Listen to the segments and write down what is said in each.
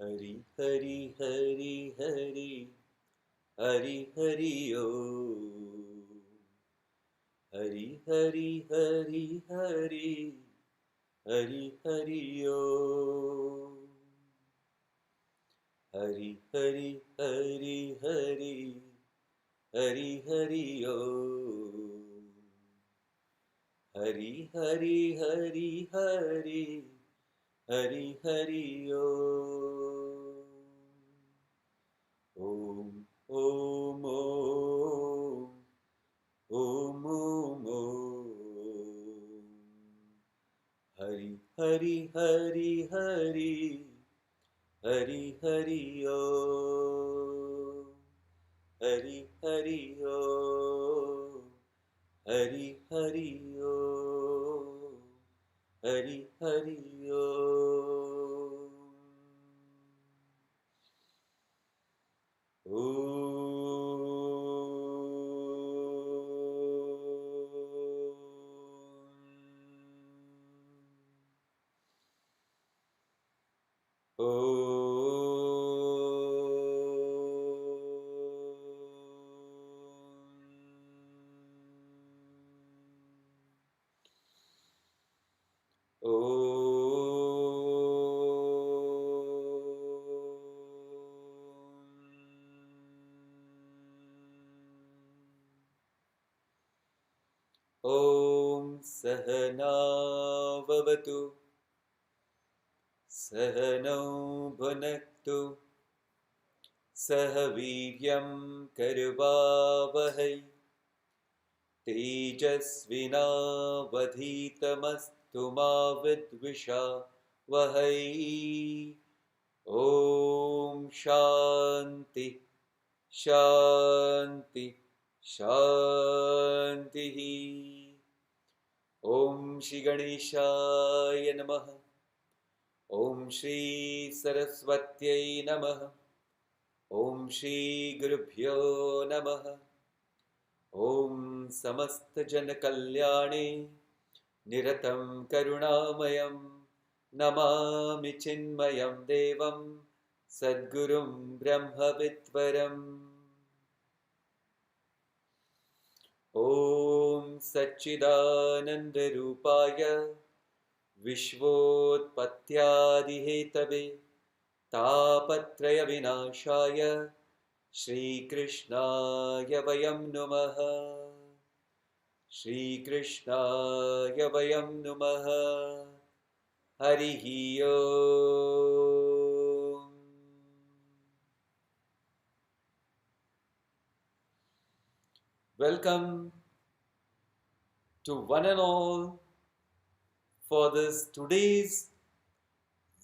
हरि हरि हरि हरि हरि हरि ओ हरि हरि हरि हरि हरि हरि ओ हरि हरि हरि हरि हरि हरि ओ हरि हरि हरि हरि हरि हरि ओ ओम ओम ओम ओम ओम हरि हरि हरि हरि हरि हरि ओ हरि हरि ओ हरि हरि ओ हरि हरि ओ ॐ सहनाववतु सहनौ भुनक्तु सह वीर्यं करवावहै तेजस्विनावधीतमस्तु मा विद्विषावहै ॐ शान्ति शान्ति शान्तिः ॐ श्री गणेशाय नमः ॐ श्री सरस्वत्यै नमः ॐ श्री गुरुभ्यो नमः ॐ समस्तजनकल्याणे निरतं करुणामयं नमामि चिन्मयं देवं सद्गुरुं ब्रह्मविद्वरम् ॐ सच्चिदानन्दरूपाय विश्वोत्पत्त्यादिहेतवे तापत्रयविनाशाय श्रीकृष्णाय वयं नुमः श्रीकृष्णाय वयं नुमः हरिः ओम् Welcome to one and all for this today's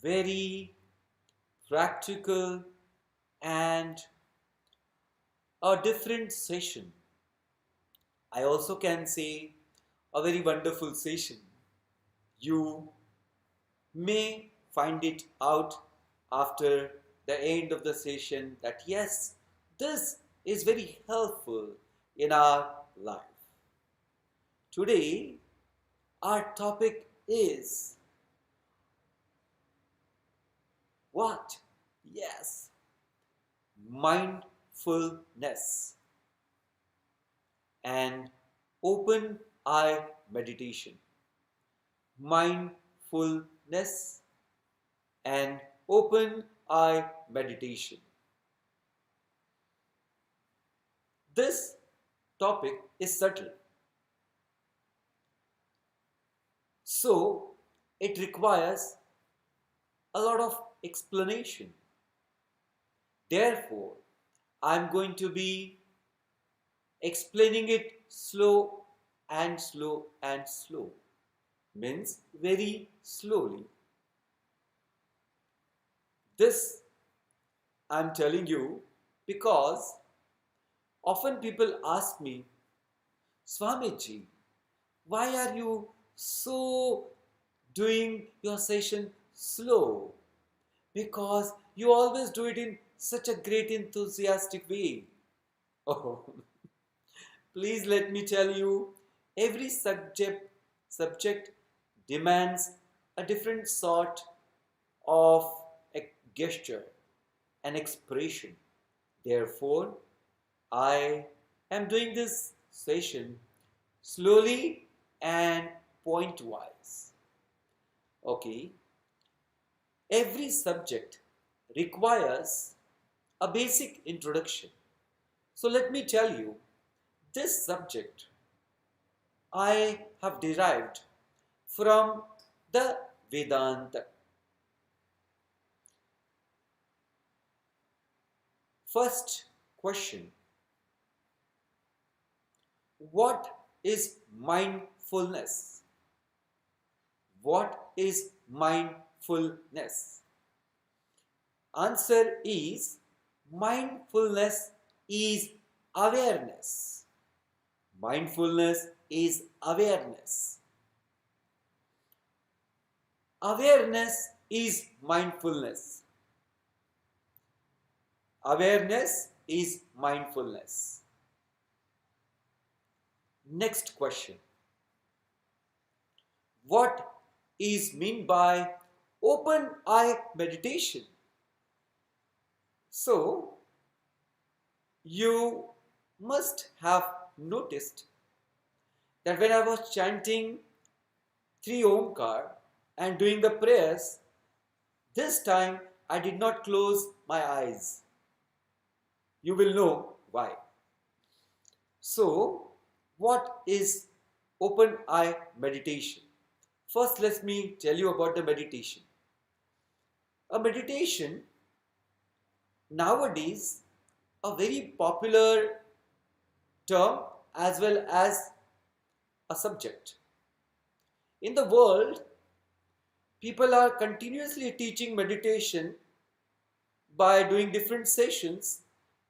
very practical and a different session. I also can say a very wonderful session. You may find it out after the end of the session that yes, this is very helpful in our life. Today, our topic is what? Yes, mindfulness and open eye meditation. Mindfulness and open eye meditation. This topic is subtle, so it requires a lot of explanation. Therefore, I'm going to be explaining it slow and slow and slow, means very slowly. This I'm telling you because often people ask me, Swamiji, why are you so doing your session slow? Because you always do it in such a great enthusiastic way. Oh, please let me tell you, every subject demands a different sort of gesture and expression. Therefore, I am doing this session slowly and point-wise. Okay, every subject requires a basic introduction. So let me tell you, this subject I have derived from the Vedanta. First question: what is mindfulness? What is mindfulness? Answer is mindfulness is awareness. Mindfulness is awareness. Awareness is mindfulness. Awareness is mindfulness. Next question. What is meant by open eye meditation? So, you must have noticed that when I was chanting 3 Omkar and doing the prayers, this time I did not close my eyes. You will know why. So, what is open eye meditation? First, let me tell you about the meditation. A meditation nowadays a very popular term as well as a subject. In the world, people are continuously teaching meditation by doing different sessions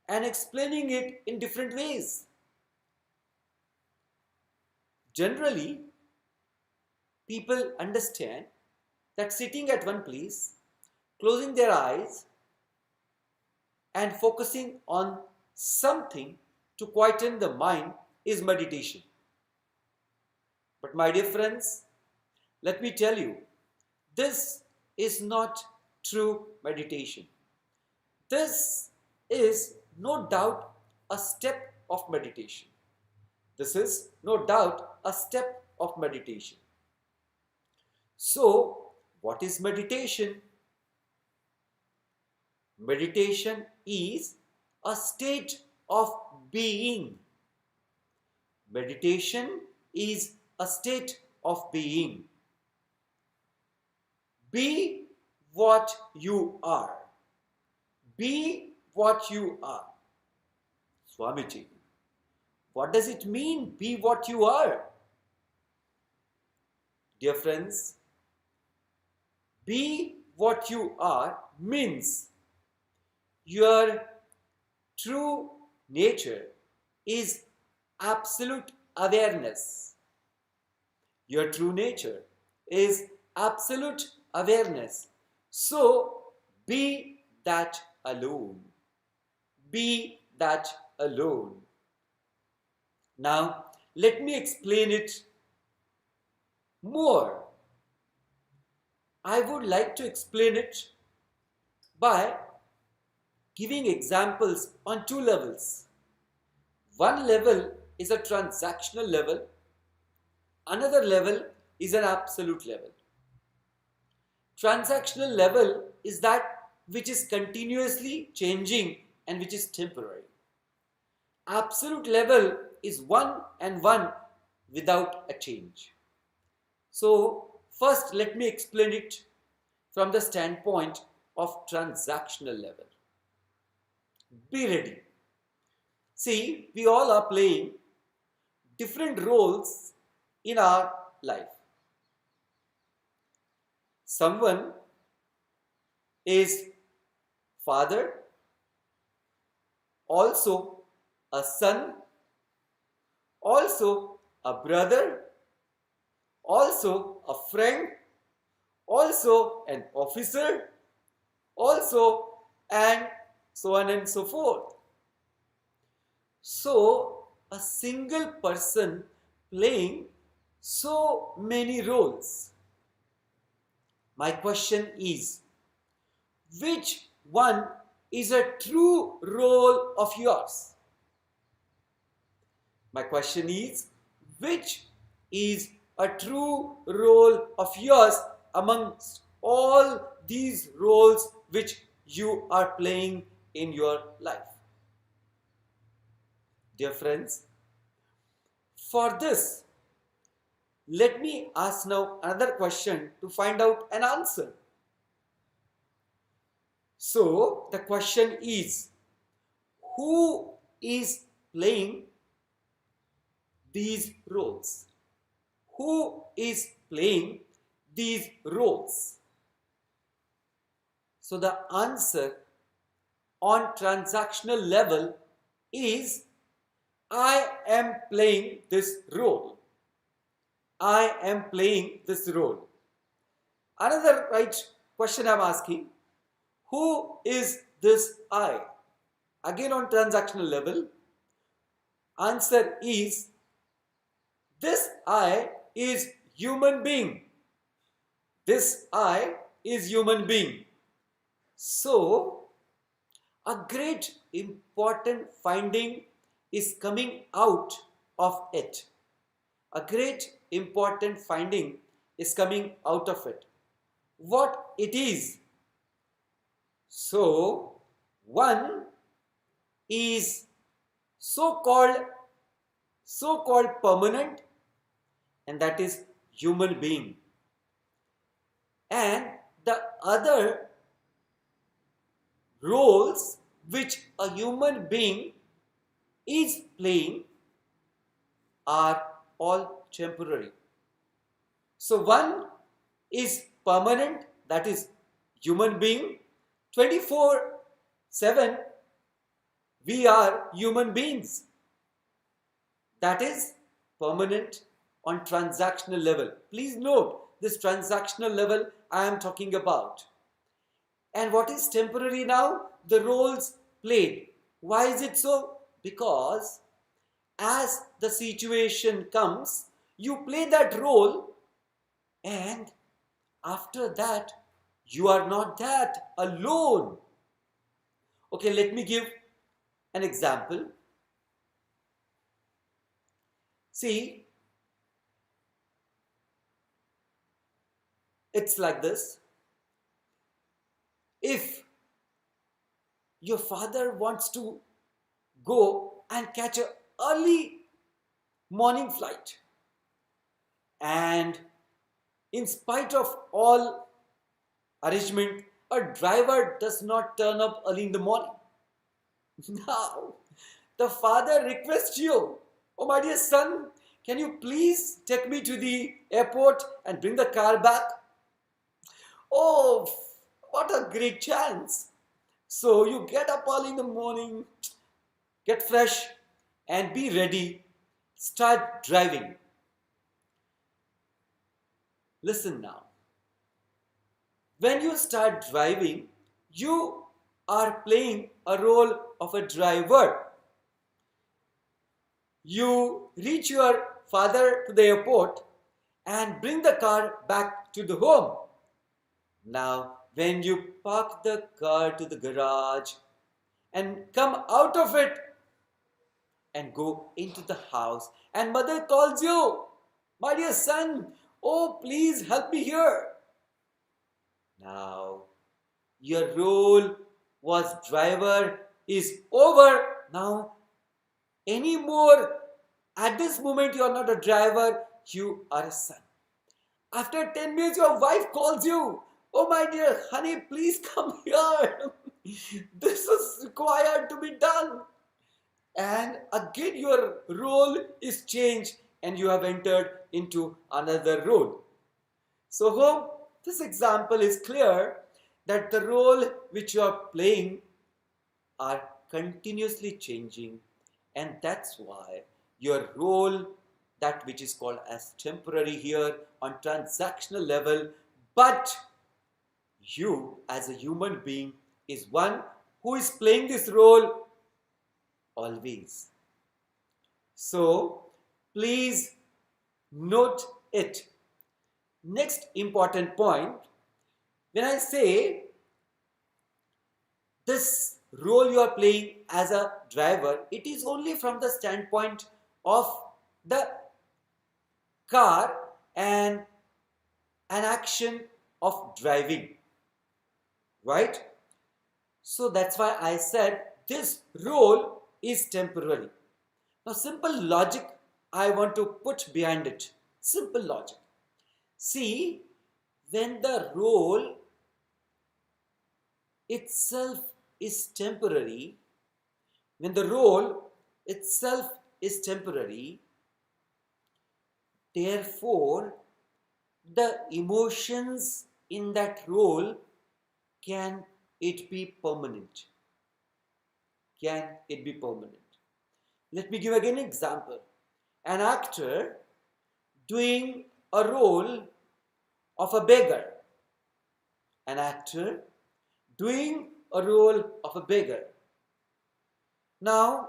and explaining it in different ways. Generally, people understand that sitting at one place, closing their eyes, and focusing on something to quieten the mind is meditation. But my dear friends, let me tell you, this is not true meditation. This is no doubt a step of meditation. This is no doubt a step of meditation. So, what is meditation? Meditation is a state of being. Meditation is a state of being. Be what you are. Be what you are. Swamiji, what does it mean, be what you are? Dear friends, be what you are means your true nature is absolute awareness. Your true nature is absolute awareness. So, be that alone. Be that alone. Now, let me explain it more. I would like to explain it by giving examples on 2 levels. One level is a transactional level, another level is an absolute level. Transactional level is that which is continuously changing and which is temporary. Absolute level is one and one without a change. So, first let me explain it from the standpoint of transactional level. Be ready. See, we all are playing different roles in our life. Someone is father, also a son, also a brother, also a friend, also an officer, also and so on and so forth. So, a single person playing so many roles. My question is, which one is a true role of yours? My question is, which is a true role of yours amongst all these roles which you are playing in your life? Dear friends, for this, let me ask now another question to find out an answer. So, the question is, who is playing these roles? Who is playing these roles? So, the answer on transactional level is, I am playing this role. I am playing this role. Another right question I'm asking, who is this I? Again on transactional level, answer is, this I is human being. This I is human being. So, a great important finding is coming out of it. A great important finding is coming out of it. What it is? So, one is so-called permanent, and that is human being. And the other roles which a human being is playing are all temporary. So one is permanent, that is human being. 24/7 we are human beings. That is permanent on transactional level. Please note this transactional level I am talking about. And what is temporary now? The roles played. Why is it so? Because as the situation comes, you play that role, and after that, you are not that alone. Okay, let me give an example. See, it's like this. If your father wants to go and catch an early morning flight, and in spite of all arrangement, a driver does not turn up early in the morning. Now, the father requests you, oh my dear son, can you please take me to the airport and bring the car back? Oh, what a great chance. So you get up early in the morning, get fresh, and be ready. Start driving. Listen now. When you start driving, you are playing a role of a driver. You reach your father to the airport and bring the car back to the home. Now, when you park the car to the garage and come out of it and go into the house, and mother calls you, my dear son, oh please help me here. Now, your role was driver is over. Now, anymore, at this moment you are not a driver, you are a son. After 10 minutes, your wife calls you, oh my dear honey, please come here. This is required to be done. And again your role is changed and you have entered into another role. So hope this example is clear that the role which you are playing are continuously changing, and that's why your role, that which is called as temporary here on transactional level, but you as a human being is one who is playing this role always. So please note it. Next important point, when I say this role you are playing as a driver, it is only from the standpoint of the car and an action of driving, right? So that's why I said this role is temporary. Now, simple logic I want to put behind it. Simple logic. See, when the role itself is temporary, when the role itself is temporary, therefore, the emotions in that role, can it be permanent? Can it be permanent? Let me give again an example. An actor doing a role of a beggar. An actor doing a role of a beggar. Now,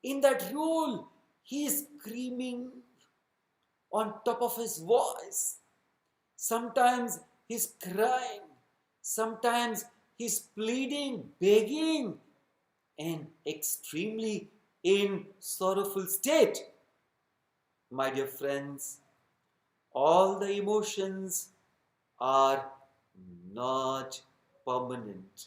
in that role, he is screaming on top of his voice. Sometimes he's crying. Sometimes he's pleading, begging, and extremely in sorrowful state. My dear friends, all the emotions are not permanent.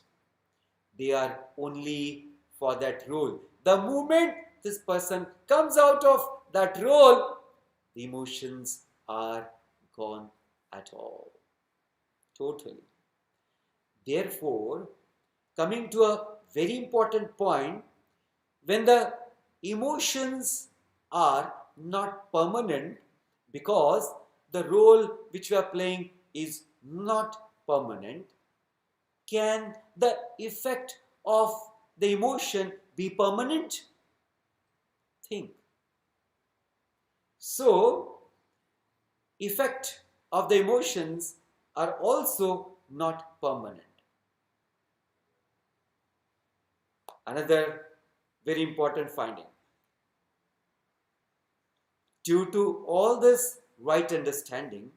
They are only for that role. The moment this person comes out of that role, the emotions are gone at all. Totally. Therefore, coming to a very important point, when the emotions are not permanent, because the role which we are playing is not permanent, can the effect of the emotion be permanent? Think. So, effect of the emotions are also not permanent. Another very important finding. Due to all this right understanding,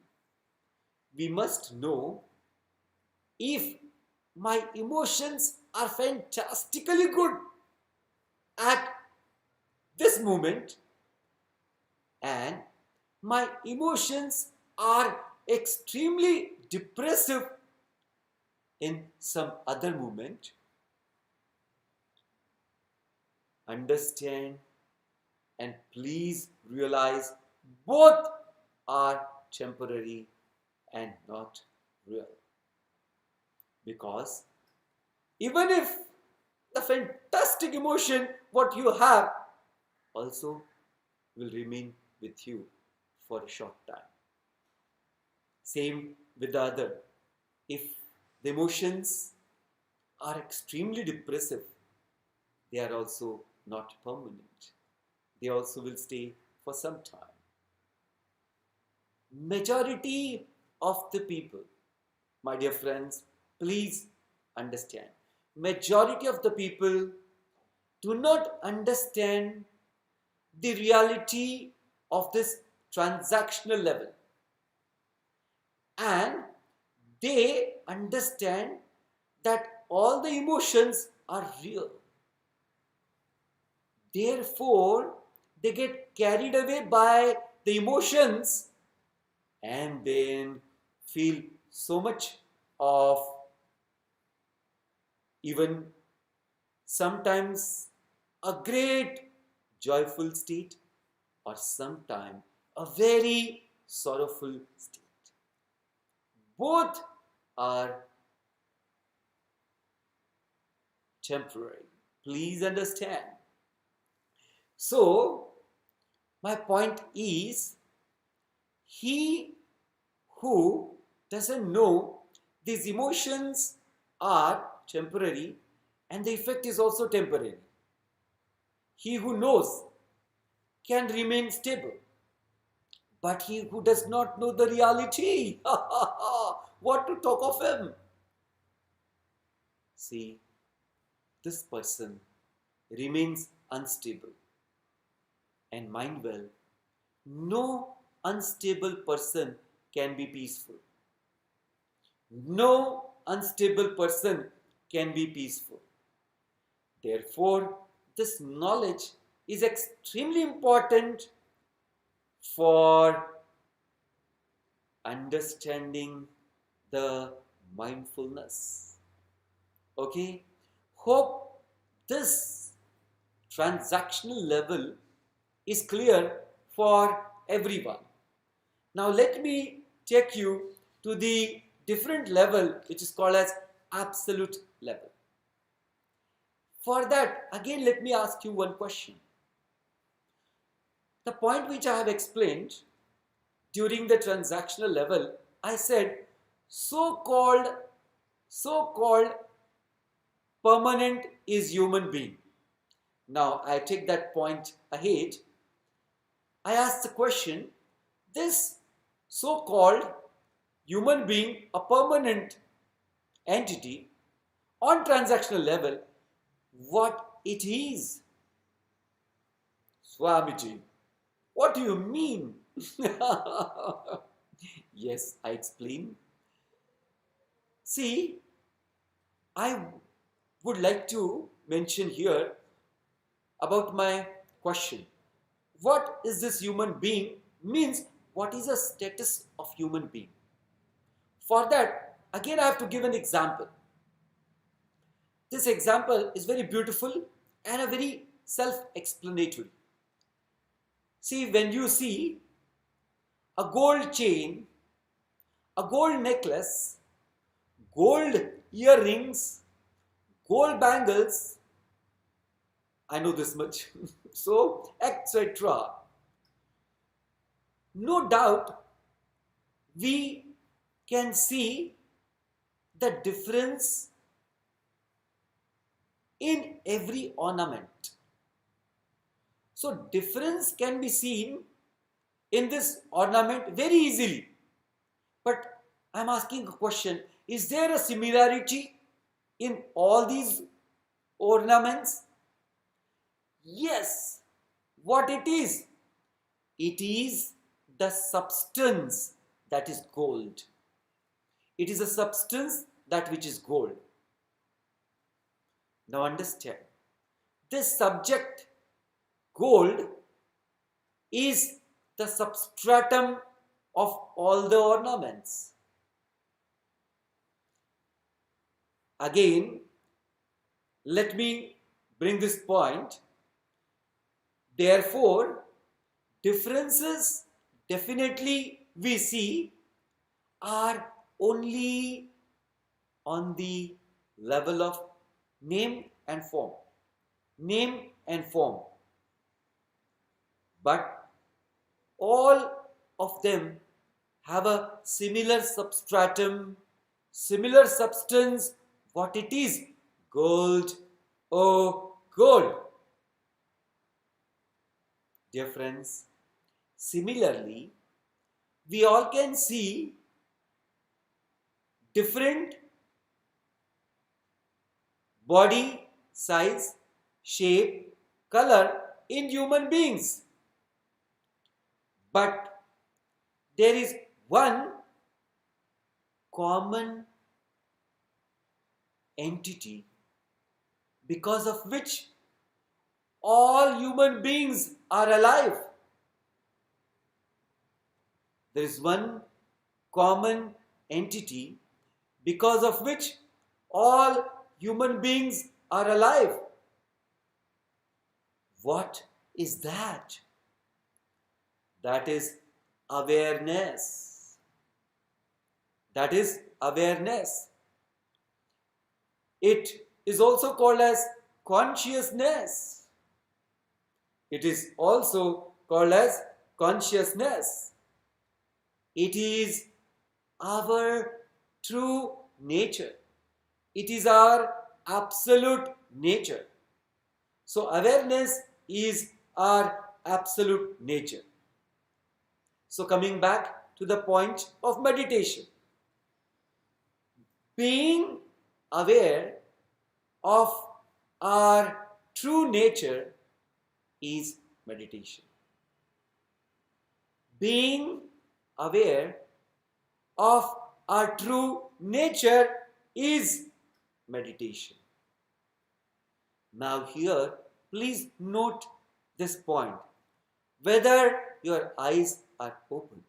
we must know if my emotions are fantastically good at this moment and my emotions are extremely depressive in some other moment. Understand and please realize both are temporary and not real. Because even if the fantastic emotion what you have also will remain with you for a short time. Same with the other. If the emotions are extremely depressive, they are also not permanent. They also will stay for some time. Majority of the people, my dear friends, please understand. Majority of the people do not understand the reality of this transactional level. And they understand that all the emotions are real. Therefore, they get carried away by the emotions and then feel so much of even sometimes a great joyful state or sometimes a very sorrowful state. Both are temporary. Please understand. So, my point is, he who doesn't know these emotions are temporary and the effect is also temporary. He who knows can remain stable. But he who does not know the reality, what to talk of him? See, this person remains unstable. And mind well, no unstable person can be peaceful. No unstable person can be peaceful. Therefore, this knowledge is extremely important for understanding the mindfulness. Okay, hope this transactional level is clear for everyone. Now let me take you to the different level which is called as absolute level. For that, again let me ask you one question. The point which I have explained during the transactional level, I said so-called permanent is human being. Now I take that point ahead. I ask the question, this so-called human being, a permanent entity on transactional level, what it is? Swamiji, what do you mean? Yes, I explain. See, I would like to mention here about my question. What is this human being? Means what is the status of human being? For that, again I have to give an example. This example is very beautiful and a very self-explanatory. See, when you see a gold chain, a gold necklace, gold earrings, gold bangles, I know this much, so etc. No doubt we can see the difference in every ornament. So difference can be seen in this ornament very easily. But I'm asking a question, is there a similarity in all these ornaments? Yes. What it is? It is the substance that is gold. It is a substance that which is gold. Now understand, this subject, gold, is the substratum of all the ornaments. Again, let me bring this point. Therefore, differences definitely we see are only on the level of name and form. Name and form. But all of them have a similar substratum, similar substance. What it is? Gold. Oh, gold. Dear friends, similarly, we all can see different body, size, shape, color in human beings. But there is one common entity because of which all human beings are alive. There is one common entity because of which all human beings are alive. What is that? That is awareness. That is awareness. It is also called as consciousness. It is also called as consciousness. It is our true nature. It is our absolute nature. So awareness is our absolute nature. So coming back to the point of meditation. Being aware of our true nature is meditation. Being aware of our true nature is meditation. Now, here, please note this point. Whether your eyes are open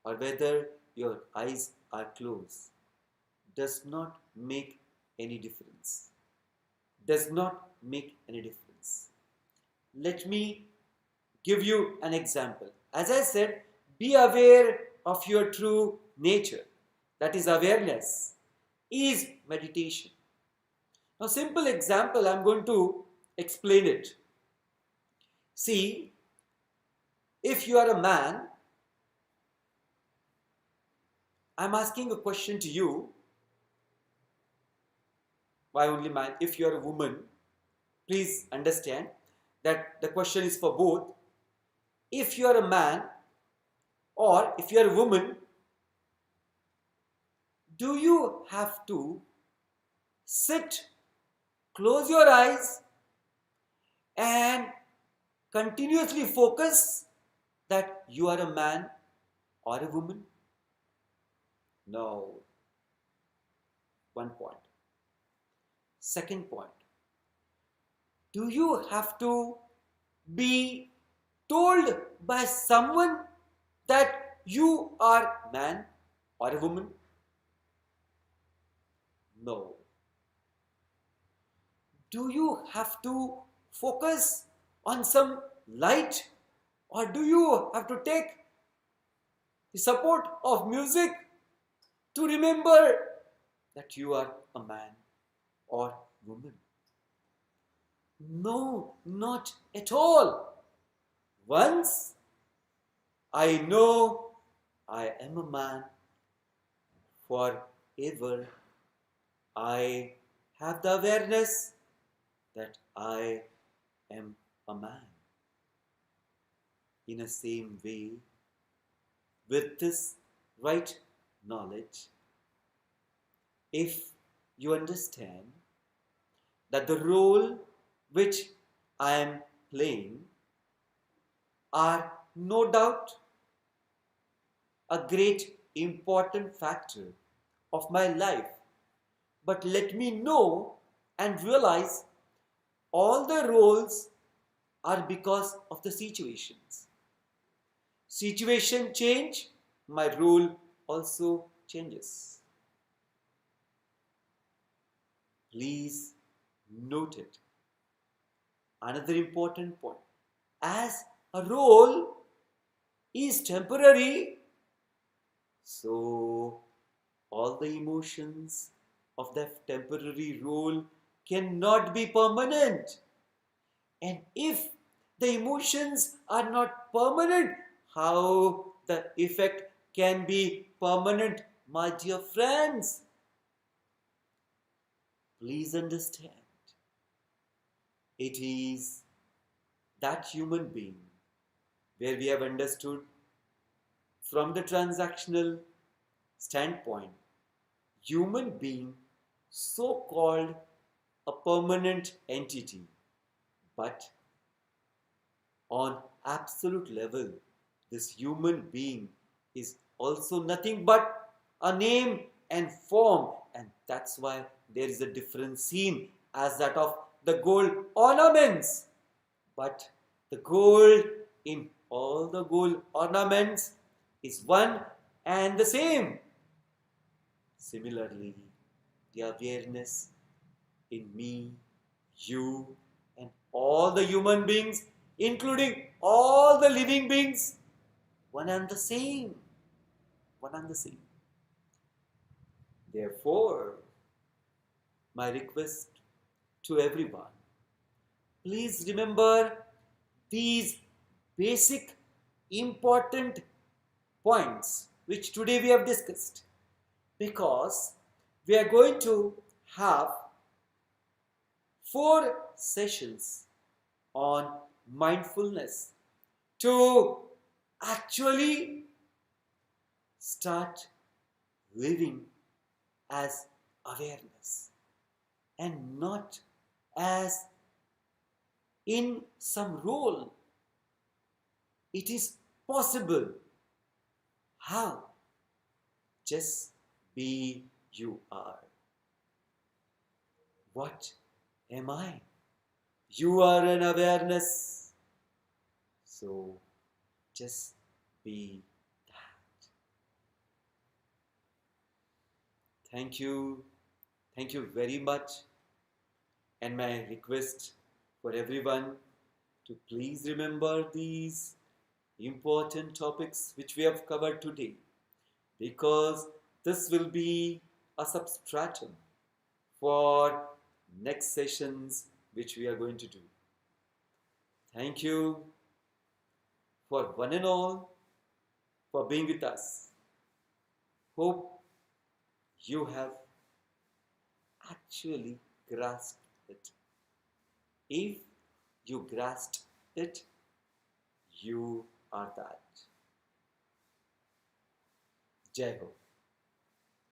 or whether your eyes are closed does not make any difference. Does not make any difference. Let me give you an example. As I said, be aware of your true nature. That is awareness, is meditation. Now, simple example, I'm going to explain it. See, if you are a man, I'm asking a question to you. Why only man? If you are a woman, please understand that the question is for both. If you are a man or if you are a woman, do you have to sit, close your eyes, and continuously focus that you are a man or a woman? No. One point. Second point. Do you have to be told by someone that you are man or a woman? No. Do you have to focus on some light or do you have to take the support of music to remember that you are a man or woman? No, not at all. Once I know I am a man, forever I have the awareness that I am a man. In the same way, with this right knowledge, if you understand that the role which I am playing are no doubt a great important factor of my life, but let me know and realize all the roles are because of the situations. Situation change, my role also changes. Please note it. Another important point. As a role is temporary, so all the emotions of that temporary role cannot be permanent. And if the emotions are not permanent, how the effect can be permanent, my dear friends? Please understand. It is that human being where we have understood from the transactional standpoint, human being so called a permanent entity, but on absolute level, this human being is also nothing but a name and form, and that's why there is a different scene as that of the gold ornaments. But the gold in all the gold ornaments is one and the same. Similarly, the awareness in me, you, and all the human beings, including all the living beings, one and the same. One and the same. Therefore, my request to everyone, please remember these basic important points which today we have discussed, because we are going to have 4 sessions on mindfulness to actually start living as awareness and not as in some role. It is possible. How? Just be you are. Whatever am I? You are an awareness. So just be that. Thank you. Thank you very much. And my request for everyone to please remember these important topics which we have covered today, because this will be a substratum for next sessions which we are going to do. Thank you for one and all for being with us. Hope you have actually grasped it. If you grasped it, you are that. Jai Ho.